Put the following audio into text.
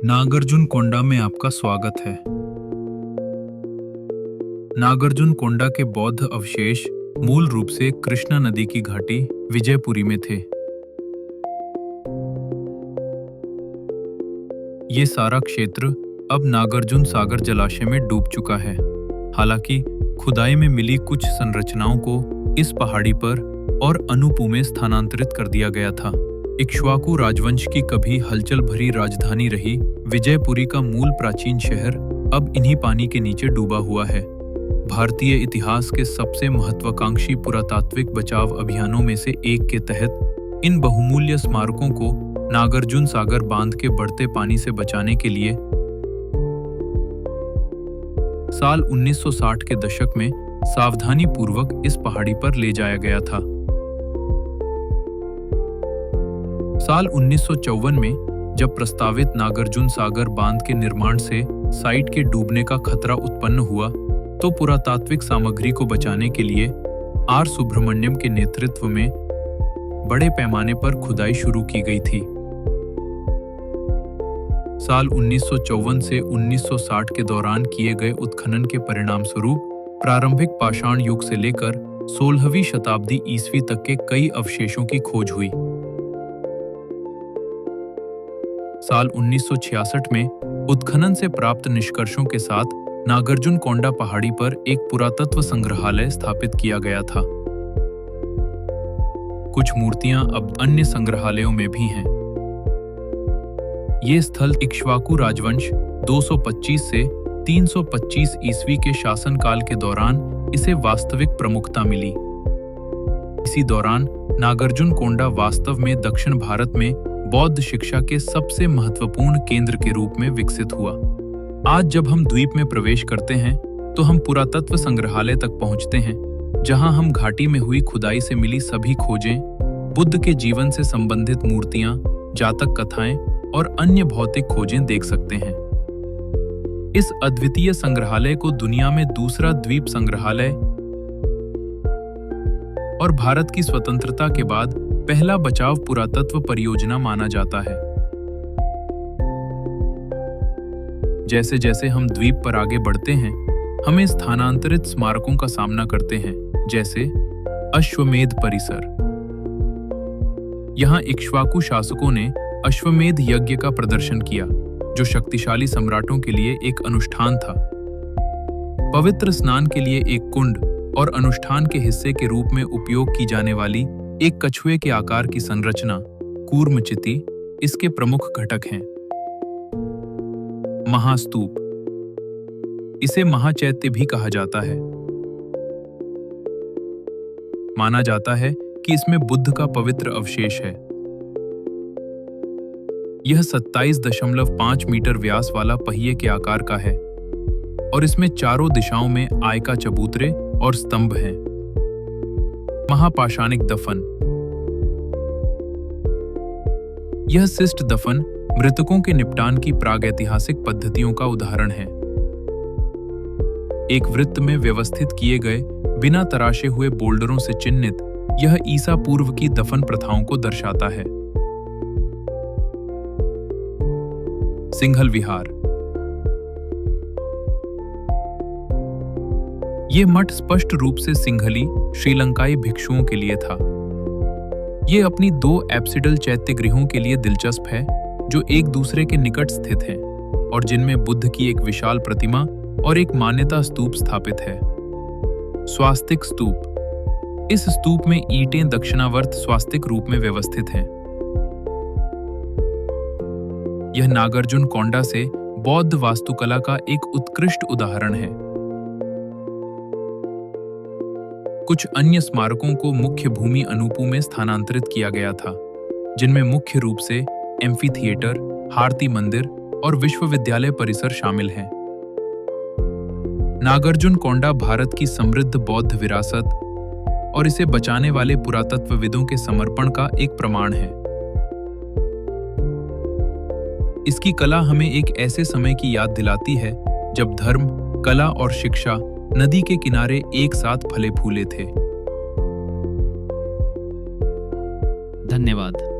नागार्जुनकोंडा में आपका स्वागत है। नागार्जुनकोंडा के बौद्ध अवशेष मूल रूप से कृष्णा नदी की घाटी विजयपुरी में थे। ये सारा क्षेत्र अब नागार्जुन सागर जलाशय में डूब चुका है। हालांकि खुदाई में मिली कुछ संरचनाओं को इस पहाड़ी पर और अनूपु में स्थानांतरित कर दिया गया था। इक्ष्वाकु राजवंश की कभी हलचल भरी राजधानी रही विजयपुरी का मूल प्राचीन शहर अब इन्हीं पानी के नीचे डूबा हुआ है। भारतीय इतिहास के सबसे महत्वाकांक्षी पुरातात्विक बचाव अभियानों में से एक के तहत इन बहुमूल्य स्मारकों को नागार्जुन सागर बांध के बढ़ते पानी से बचाने के लिए साल 1960 के दशक में सावधानी पूर्वक इस पहाड़ी पर ले जाया गया था। साल 1954 में जब प्रस्तावित नागार्जुन सागर बांध के निर्माण से साइट के डूबने का खतरा उत्पन्न हुआ, तो पुरातात्विक सामग्री को बचाने के लिए आर सुब्रमण्यम के नेतृत्व में बड़े पैमाने पर खुदाई शुरू की गई थी। साल 1954 से 1960 के दौरान किए गए उत्खनन के परिणाम स्वरूप प्रारंभिक पाषाण युग से लेकर 16वीं शताब्दी ईस्वी तक के कई अवशेषों की खोज हुई। साल 1966 में उत्खनन से प्राप्त निष्कर्षों के साथ नागार्जुनकोंडा पहाड़ी पर एक पुरातत्व संग्रहालय स्थापित किया गया था। कुछ मूर्तियां अब अन्य संग्रहालयों में भी हैं। ये स्थल इक्ष्वाकु राजवंश 225 से 325 ईस्वी के शासनकाल के दौरान इसे वास्तविक प्रमुखता मिली। इसी दौरान नागार्जुनकोंडा वास्तव में दक्षिण भारत में बौद्ध शिक्षा के सबसे महत्वपूर्ण केंद्र के रूप में विकसित हुआ। आज जब हम द्वीप में प्रवेश करते हैं तो हम पुरातत्व संग्रहालय तक पहुंचते हैं, जहां हम घाटी में हुई खुदाई से मिली सभी खोजें, बुद्ध के जीवन से संबंधित मूर्तियां, जातक कथाएं और अन्य भौतिक खोजें देख सकते हैं। इस अद्वितीय संग्रहालय को दुनिया में दूसरा द्वीप संग्रहालय और भारत की स्वतंत्रता के बाद पहला बचाव पुरातत्व परियोजना माना जाता है। जैसे जैसे हम द्वीप पर आगे बढ़ते हैं, हमें स्थानांतरित स्मारकों का सामना करते हैं, जैसे अश्वमेध परिसर। यहां इक्ष्वाकु शासकों ने अश्वमेध यज्ञ का प्रदर्शन किया, जो शक्तिशाली सम्राटों के लिए एक अनुष्ठान था। पवित्र स्नान के लिए एक कुंड और अनुष्ठान के हिस्से के रूप में उपयोग की जाने वाली एक कछुए के आकार की संरचना कूर्मचिति इसके प्रमुख घटक हैं। महास्तूप, इसे महाचैत्य भी कहा जाता है। माना जाता है कि इसमें बुद्ध का पवित्र अवशेष है। यह 27.5 मीटर व्यास वाला पहिए के आकार का है और इसमें चारों दिशाओं में आयका चबूतरे और स्तंभ हैं। महापाषाणिक दफन, यह शिष्ट दफन मृतकों के निपटान की प्रागैतिहासिक पद्धतियों का उदाहरण है। एक वृत्त में व्यवस्थित किए गए बिना तराशे हुए बोल्डरों से चिन्हित यह ईसा पूर्व की दफन प्रथाओं को दर्शाता है। सिंघल विहार, यह मठ स्पष्ट रूप से सिंघली श्रीलंकाई भिक्षुओं के लिए था। ये अपनी 2 एप्सिडल चैत्य गृहों के लिए दिलचस्प है, जो एक दूसरे के निकट स्थित हैं और जिनमें बुद्ध की एक विशाल प्रतिमा और एक मान्यता स्तूप स्थापित है। स्वास्तिक स्तूप, इस स्तूप में ईंटें दक्षिणावर्त स्वास्तिक रूप में व्यवस्थित हैं। यह नागार्जुनकोंडा से बौद्ध वास्तुकला का एक उत्कृष्ट उदाहरण है। कुछ अन्य स्मारकों को मुख्य भूमि अनूपु में स्थानांतरित किया गया था, जिनमें मुख्य रूप से एम्फीथिएटर, हारती मंदिर और विश्वविद्यालय परिसर शामिल हैं। नागार्जुनकोंडा भारत की समृद्ध बौद्ध विरासत और इसे बचाने वाले पुरातत्वविदों के समर्पण का एक प्रमाण है। इसकी कला हमें एक ऐसे समय की याद दिलाती है जब धर्म, कला और शिक्षा नदी के किनारे एक साथ फले फूले थे। धन्यवाद।